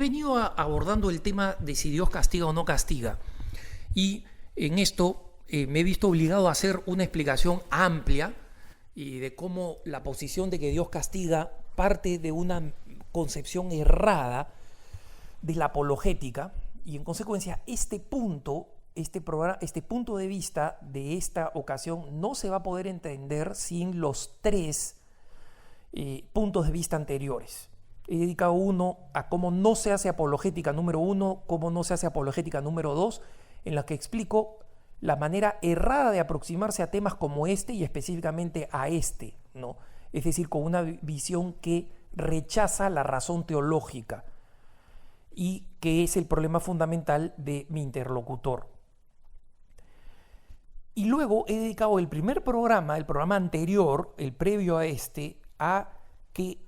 venido abordando el tema de si Dios castiga o no castiga. Y en esto me he visto obligado a hacer una explicación amplia de cómo la posición de que Dios castiga parte de una concepción errada de la apologética, y en consecuencia este punto de vista de esta ocasión no se va a poder entender sin los tres puntos de vista anteriores. He dedicado uno a cómo no se hace apologética número 1, cómo no se hace apologética número 2, en la que explico la manera errada de aproximarse a temas como este y específicamente a este, ¿no? Es decir, con una visión que rechaza la razón teológica y que es el problema fundamental de mi interlocutor. Y luego he dedicado el programa anterior, el previo a este, a que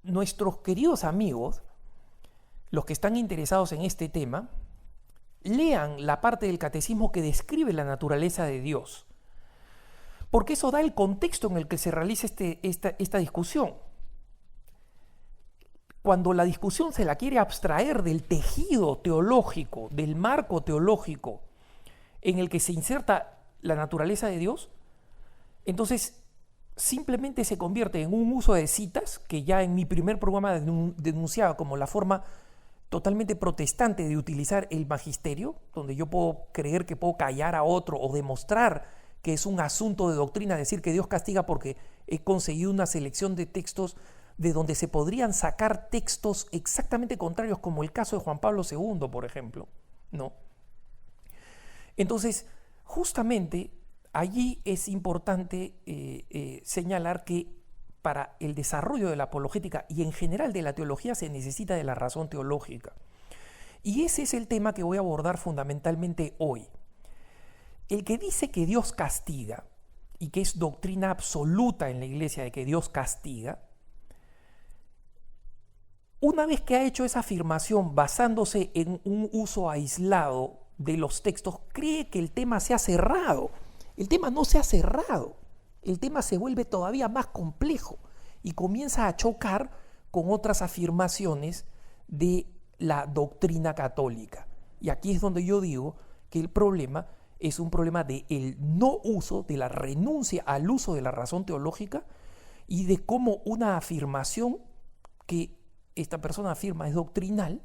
nuestros queridos amigos, los que están interesados en este tema, lean la parte del catecismo que describe la naturaleza de Dios, porque eso da el contexto en el que se realiza esta discusión. Cuando la discusión se la quiere abstraer del tejido teológico, del marco teológico en el que se inserta la naturaleza de Dios, entonces simplemente se convierte en un uso de citas, que ya en mi primer programa denunciaba como la forma totalmente protestante de utilizar el magisterio, donde yo puedo creer que puedo callar a otro o demostrar que es un asunto de doctrina decir que Dios castiga porque he conseguido una selección de textos de donde se podrían sacar textos exactamente contrarios, como el caso de Juan Pablo II, por ejemplo, ¿no? Entonces, justamente allí es importante señalar que para el desarrollo de la apologética y en general de la teología se necesita de la razón teológica. Y ese es el tema que voy a abordar fundamentalmente hoy. El que dice que Dios castiga, y que es doctrina absoluta en la Iglesia de que Dios castiga, una vez que ha hecho esa afirmación basándose en un uso aislado de los textos, cree que el tema se ha cerrado. El tema no se ha cerrado. El tema se vuelve todavía más complejo y comienza a chocar con otras afirmaciones de la doctrina católica. Y aquí es donde yo digo que el problema es un problema del no uso, de la renuncia al uso de la razón teológica y de cómo una afirmación que esta persona afirma es doctrinal,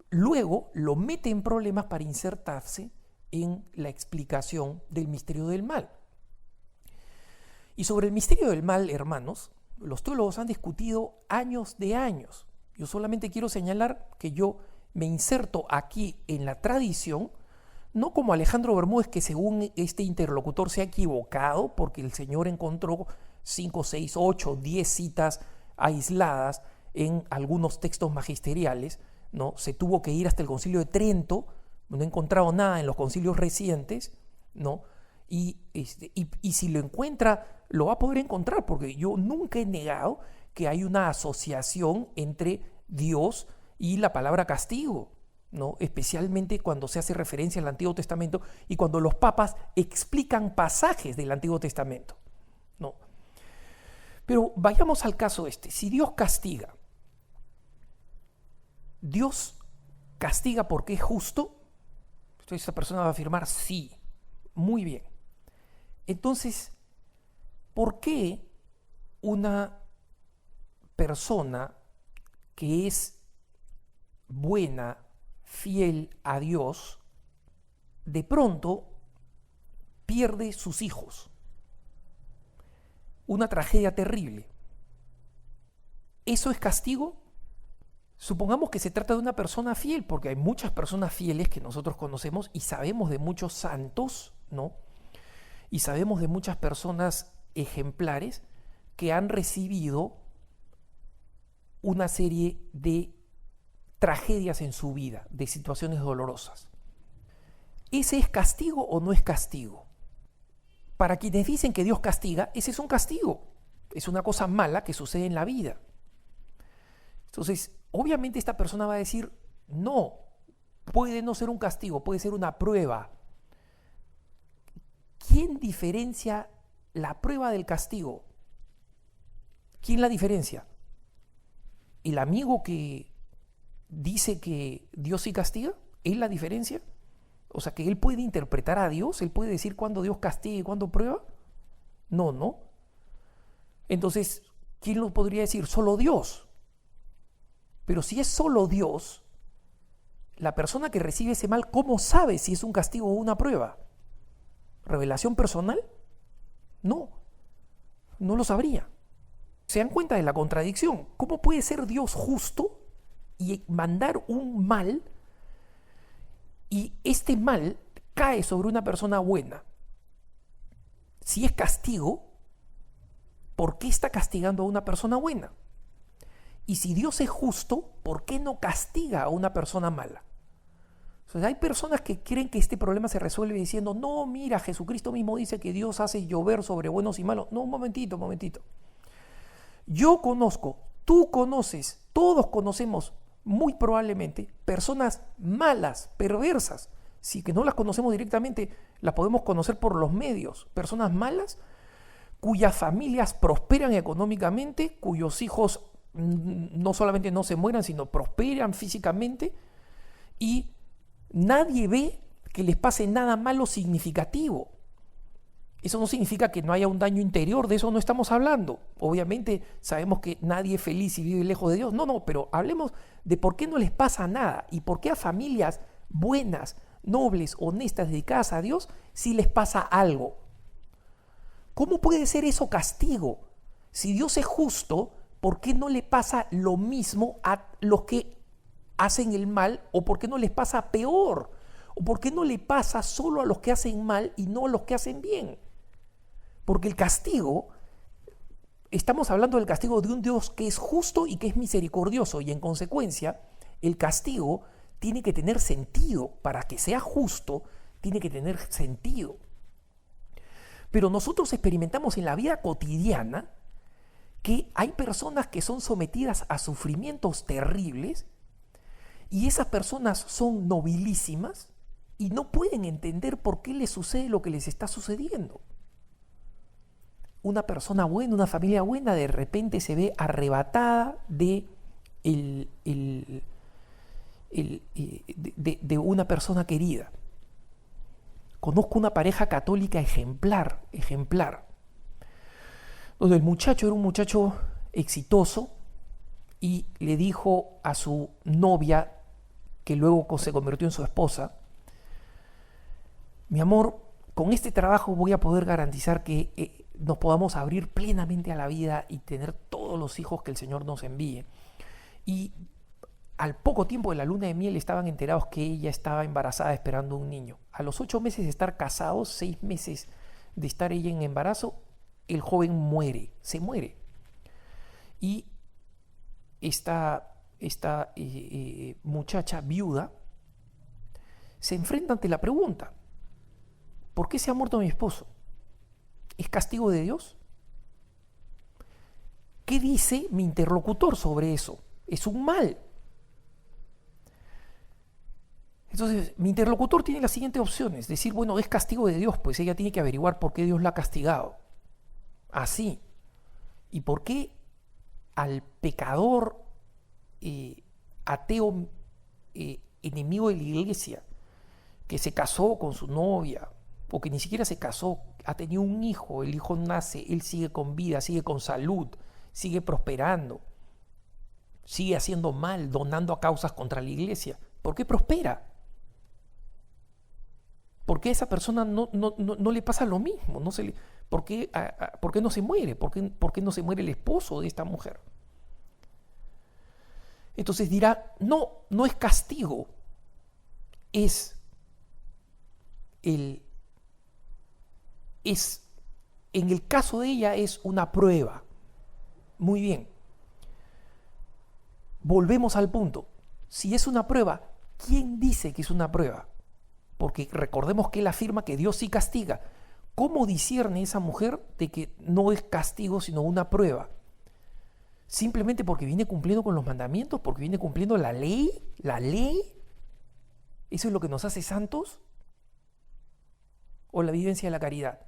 luego lo mete en problemas para insertarse en la explicación del misterio del mal. Y sobre el misterio del mal, hermanos, los teólogos han discutido años de años. Yo solamente quiero señalar que yo me inserto aquí en la tradición, no como Alejandro Bermúdez, que según este interlocutor se ha equivocado porque el Señor encontró 5, 6, 8, 10 citas aisladas en algunos textos magisteriales, ¿no? Se tuvo que ir hasta el Concilio de Trento, no he encontrado nada en los concilios recientes, ¿no? Y si lo encuentra, lo va a poder encontrar, porque yo nunca he negado que hay una asociación entre Dios y la palabra castigo, ¿no? Especialmente cuando se hace referencia al Antiguo Testamento y cuando los papas explican pasajes del Antiguo Testamento, ¿no? Pero vayamos al caso este. Si Dios castiga porque es justo, entonces esa persona va a afirmar sí, muy bien. Entonces, ¿por qué una persona que es buena, fiel a Dios, de pronto pierde sus hijos? Una tragedia terrible. ¿Eso es castigo? Supongamos que se trata de una persona fiel, porque hay muchas personas fieles que nosotros conocemos y sabemos de muchos santos, ¿no? Y sabemos de muchas personas ejemplares que han recibido una serie de tragedias en su vida, de situaciones dolorosas. ¿Ese es castigo o no es castigo? Para quienes dicen que Dios castiga, ese es un castigo. Es una cosa mala que sucede en la vida. Entonces, obviamente esta persona va a decir, no, puede no ser un castigo, puede ser una prueba. ¿Quién diferencia la prueba del castigo? ¿Quién la diferencia? el amigo que dice que Dios sí castiga? ¿Es la diferencia? O sea, que él puede interpretar a Dios, él puede decir cuándo Dios castiga y cuándo prueba. No. Entonces, ¿quién lo podría decir? Solo Dios. Pero si es solo Dios, la persona que recibe ese mal, ¿cómo sabe si es un castigo o una prueba? ¿Revelación personal? No lo sabría. ¿Se dan cuenta de la contradicción? ¿Cómo puede ser Dios justo y mandar un mal y este mal cae sobre una persona buena? Si es castigo, ¿por qué está castigando a una persona buena? Y si Dios es justo, ¿por qué no castiga a una persona mala? O sea, hay personas que creen que este problema se resuelve diciendo, no, mira, Jesucristo mismo dice que Dios hace llover sobre buenos y malos. No, un momentito. Yo conozco, tú conoces, todos conocemos muy probablemente personas malas, perversas. Si que no las conocemos directamente, las podemos conocer por los medios. Personas malas cuyas familias prosperan económicamente, cuyos hijos no solamente no se mueran, sino prosperan físicamente, y nadie ve que les pase nada malo significativo. Eso no significa que no haya un daño interior, de eso no estamos hablando. Obviamente sabemos que nadie es feliz y vive lejos de Dios. No, pero hablemos de por qué no les pasa nada y por qué a familias buenas, nobles, honestas, dedicadas a Dios, sí les pasa algo. ¿Cómo puede ser eso castigo? Si Dios es justo, ¿por qué no le pasa lo mismo a los que hacen el mal? ¿O por qué no les pasa peor? ¿O por qué no le pasa solo a los que hacen mal y no a los que hacen bien? Porque el castigo, estamos hablando del castigo de un Dios que es justo y que es misericordioso, y en consecuencia el castigo tiene que tener sentido. Para que sea justo, tiene que tener sentido. Pero nosotros experimentamos en la vida cotidiana que hay personas que son sometidas a sufrimientos terribles, y esas personas son nobilísimas y no pueden entender por qué les sucede lo que les está sucediendo. Una persona buena, una familia buena, de repente se ve arrebatada de una persona querida. Conozco una pareja católica ejemplar, donde el muchacho era un muchacho exitoso y le dijo a su novia, que luego se convirtió en su esposa: mi amor, con este trabajo voy a poder garantizar que nos podamos abrir plenamente a la vida y tener todos los hijos que el Señor nos envíe. Y al poco tiempo de la luna de miel estaban enterados que ella estaba embarazada esperando un niño. A los 8 meses de estar casados, 6 meses de estar ella en embarazo, el joven se muere. Y esta muchacha viuda se enfrenta ante la pregunta: ¿por qué se ha muerto mi esposo? ¿Es castigo de Dios? ¿Qué dice mi interlocutor sobre eso? Es un mal. Entonces, mi interlocutor tiene las siguientes opciones: decir, bueno, es castigo de Dios, pues ella tiene que averiguar por qué Dios la ha castigado. Así. ¿Y por qué al pecador ateo, enemigo de la iglesia, que se casó con su novia, o que ni siquiera se casó, ha tenido un hijo, el hijo nace, él sigue con vida, sigue con salud, sigue prosperando, sigue haciendo mal, donando a causas contra la iglesia? ¿Por qué prospera? ¿Por qué a esa persona no le pasa lo mismo? ¿Por qué no se muere? ¿Por qué no se muere el esposo de esta mujer? Entonces dirá, no es castigo, en el caso de ella es una prueba. Muy bien. Volvemos al punto. Si es una prueba, ¿quién dice que es una prueba? Porque recordemos que él afirma que Dios sí castiga. ¿Cómo discierne esa mujer de que no es castigo sino una prueba? ¿Simplemente porque viene cumpliendo con los mandamientos? ¿Porque viene cumpliendo la ley? ¿La ley? ¿Eso es lo que nos hace santos? ¿O la vivencia de la caridad?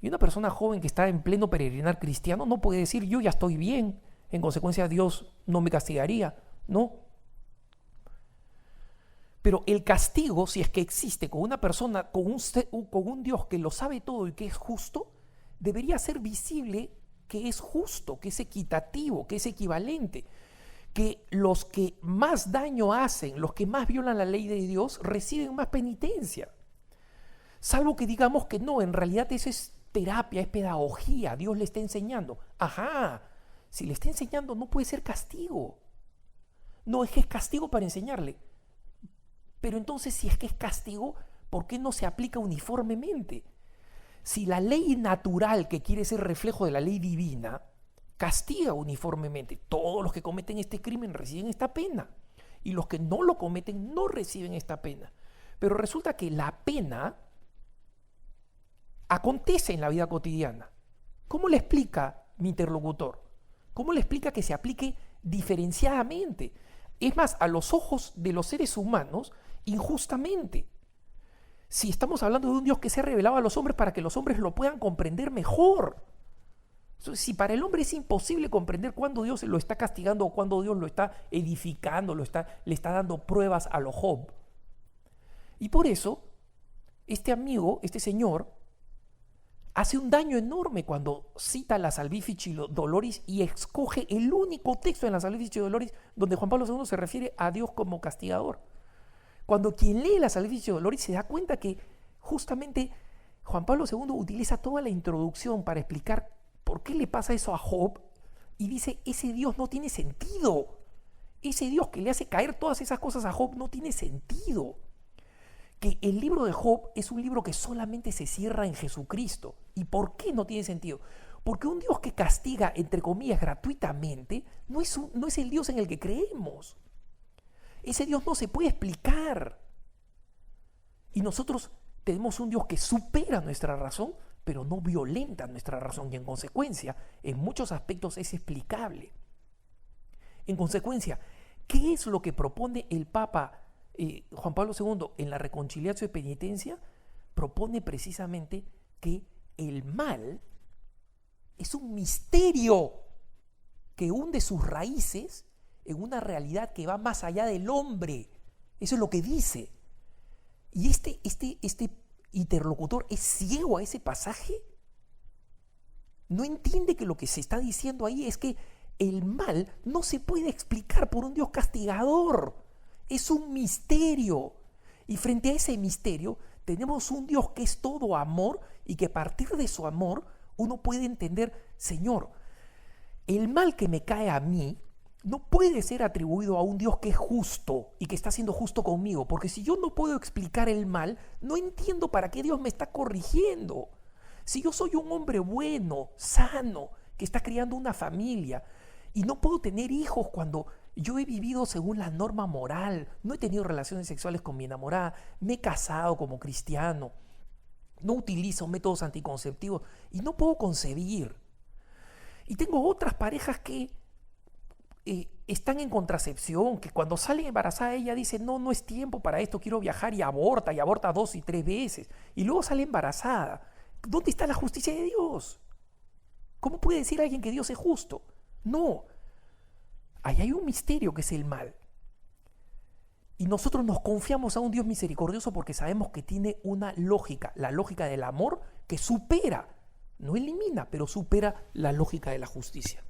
Y una persona joven que está en pleno peregrinar cristiano no puede decir, yo ya estoy bien, En consecuencia, Dios no me castigaría, ¿no? Pero el castigo, si es que existe con una persona, con un Dios que lo sabe todo y que es justo, debería ser visible que es justo, que es equitativo, que es equivalente, que los que más daño hacen, los que más violan la ley de Dios, reciben más penitencia. Salvo que digamos que no, en realidad eso es terapia, es pedagogía, Dios le está enseñando. Ajá, si le está enseñando no puede ser castigo. No, es que es castigo para enseñarle. Pero entonces, si es que es castigo, ¿por qué no se aplica uniformemente? Si la ley natural, que quiere ser reflejo de la ley divina, castiga uniformemente, todos los que cometen este crimen reciben esta pena, y los que no lo cometen no reciben esta pena. Pero resulta que la pena acontece en la vida cotidiana. ¿Cómo le explica mi interlocutor? ¿Cómo le explica que se aplique diferenciadamente? Es más, a los ojos de los seres humanos, injustamente. Si estamos hablando de un Dios que se ha revelado a los hombres para que los hombres lo puedan comprender mejor. Si para el hombre es imposible comprender cuándo Dios lo está castigando o cuándo Dios lo está edificando, le está dando pruebas a lo Job. Y por eso, este amigo, este señor, hace un daño enorme cuando cita la Salvifici Doloris y escoge el único texto en la Salvifici Doloris donde Juan Pablo II se refiere a Dios como castigador. Cuando quien lee la Salvifici Doloris se da cuenta que justamente Juan Pablo II utiliza toda la introducción para explicar por qué le pasa eso a Job y dice, ese Dios no tiene sentido. Ese Dios que le hace caer todas esas cosas a Job no tiene sentido. Que el libro de Job es un libro que solamente se cierra en Jesucristo. ¿Y por qué no tiene sentido? Porque un Dios que castiga, entre comillas, gratuitamente, no es el Dios en el que creemos. Ese Dios no se puede explicar. Y nosotros tenemos un Dios que supera nuestra razón, pero no violenta nuestra razón, y en consecuencia, en muchos aspectos es explicable. En consecuencia, ¿qué es lo que propone el Papa Juan Pablo II en la Reconciliatio de Penitencia? Propone precisamente que el mal es un misterio que hunde sus raíces en una realidad que va más allá del hombre. Eso es lo que dice. Y este interlocutor es ciego a ese pasaje. No entiende que lo que se está diciendo ahí es que el mal no se puede explicar por un Dios castigador. Es un misterio. Y frente a ese misterio tenemos un Dios que es todo amor y que a partir de su amor uno puede entender, Señor, el mal que me cae a mí no puede ser atribuido a un Dios que es justo y que está siendo justo conmigo, porque si yo no puedo explicar el mal, no entiendo para qué Dios me está corrigiendo. Si yo soy un hombre bueno, sano, que está criando una familia y no puedo tener hijos cuando yo he vivido según la norma moral, no he tenido relaciones sexuales con mi enamorada, me he casado como cristiano, no utilizo métodos anticonceptivos y no puedo concebir. Y tengo otras parejas que están en contracepción, que cuando sale embarazada ella dice, no es tiempo para esto, quiero viajar y aborta 2 y 3 veces. Y luego sale embarazada. ¿Dónde está la justicia de Dios? ¿Cómo puede decir alguien que Dios es justo? No. Ahí hay un misterio que es el mal. Y nosotros nos confiamos a un Dios misericordioso porque sabemos que tiene una lógica, la lógica del amor que supera, no elimina, pero supera la lógica de la justicia.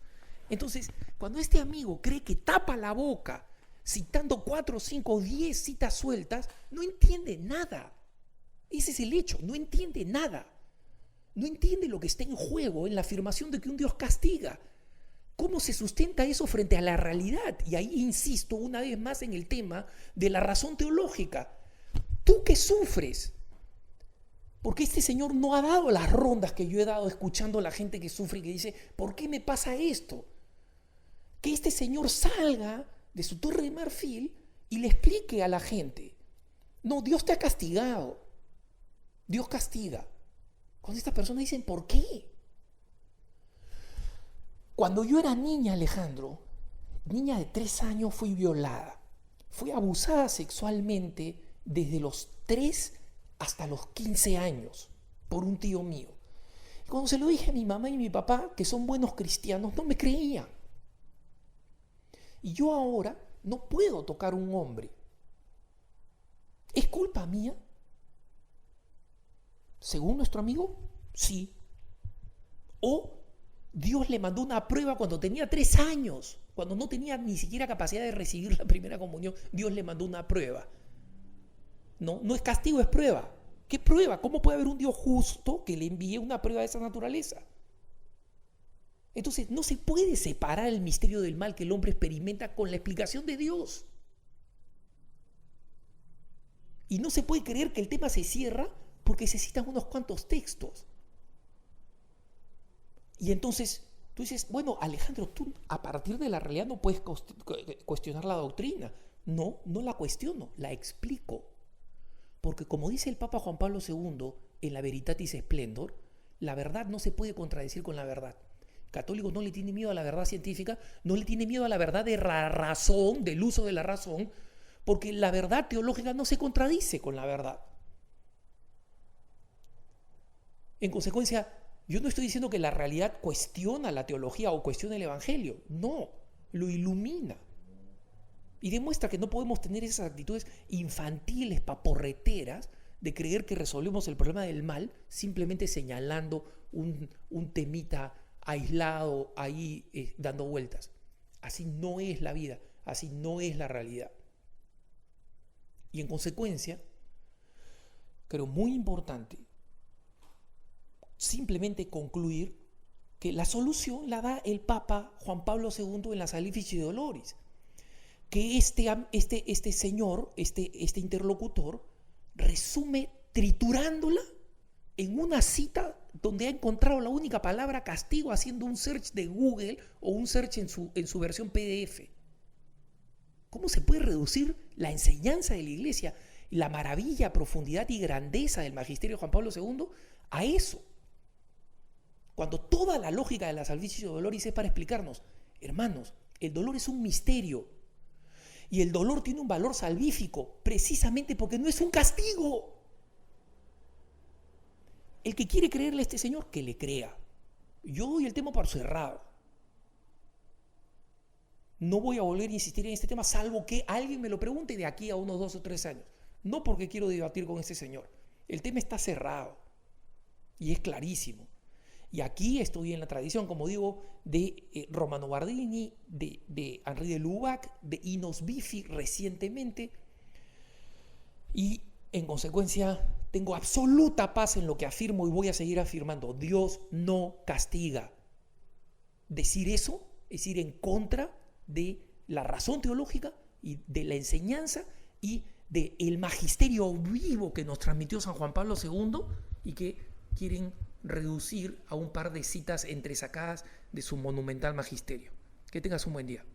Entonces, cuando este amigo cree que tapa la boca citando 4, 5, 10 citas sueltas, no entiende nada. Ese es el hecho, no entiende nada. No entiende lo que está en juego en la afirmación de que un Dios castiga. ¿Cómo se sustenta eso frente a la realidad? Y ahí insisto una vez más en el tema de la razón teológica. ¿Tú qué sufres? Porque este señor no ha dado las rondas que yo he dado escuchando a la gente que sufre y que dice, ¿por qué me pasa esto? Que este señor salga de su torre de marfil y le explique a la gente, no, Dios te ha castigado, Dios castiga. Cuando estas personas dicen, ¿por qué? Cuando yo era niña, Alejandro, niña de 3 años, fui violada. Fui abusada sexualmente desde los 3 hasta los 15 años por un tío mío. Y cuando se lo dije a mi mamá y mi papá, que son buenos cristianos, no me creían. y yo ahora no puedo tocar un hombre. ¿Es culpa mía? Según nuestro amigo, sí. O Dios le mandó una prueba cuando tenía 3 años, cuando no tenía ni siquiera capacidad de recibir la primera comunión. Dios le mandó una prueba. No, no es castigo, es prueba. ¿Qué prueba? ¿Cómo puede haber un Dios justo que le envíe una prueba de esa naturaleza? Entonces, no se puede separar el misterio del mal que el hombre experimenta con la explicación de Dios. Y no se puede creer que el tema se cierra porque necesitan unos cuantos textos. Y entonces, tú dices, bueno, Alejandro, tú a partir de la realidad no puedes cuestionar la doctrina. No, no la cuestiono, la explico. Porque como dice el Papa Juan Pablo II en la Veritatis Splendor, la verdad no se puede contradecir con la verdad. El católico no le tiene miedo a la verdad científica, no le tiene miedo a la verdad de la razón, del uso de la razón, porque la verdad teológica no se contradice con la verdad. En consecuencia, yo no estoy diciendo que la realidad cuestiona la teología o cuestiona el evangelio. No, lo ilumina. Y demuestra que no podemos tener esas actitudes infantiles, paporreteras, de creer que resolvemos el problema del mal simplemente señalando un temita aislado ahí dando vueltas. Así no es la vida, así no es la realidad. Y en consecuencia, creo muy importante simplemente concluir que la solución la da el Papa Juan Pablo II en la Salvifici Doloris, que este señor, este interlocutor, resume triturándola en una cita donde ha encontrado la única palabra castigo haciendo un search de Google o un search en su versión PDF. ¿Cómo se puede reducir la enseñanza de la Iglesia, la maravilla, profundidad y grandeza del magisterio de Juan Pablo II a eso? Cuando toda la lógica de la Salvifici Doloris es para explicarnos, hermanos, el dolor es un misterio y el dolor tiene un valor salvífico precisamente porque no es un castigo. El que quiere creerle a este señor, que le crea. Yo doy el tema por cerrado. No voy a volver a insistir en este tema salvo que alguien me lo pregunte de aquí a unos 2 o 3 años. No porque quiero debatir con este señor. El tema está cerrado y es clarísimo. Y aquí estoy en la tradición, como digo, de Romano Guardini, de Henri de Lubac, de Enos Bifi recientemente. Y en consecuencia tengo absoluta paz en lo que afirmo y voy a seguir afirmando. Dios no castiga. Decir eso es ir en contra de la razón teológica y de la enseñanza y del magisterio vivo que nos transmitió San Juan Pablo II y que quieren reducir a un par de citas entresacadas de su monumental magisterio. Que tengas un buen día.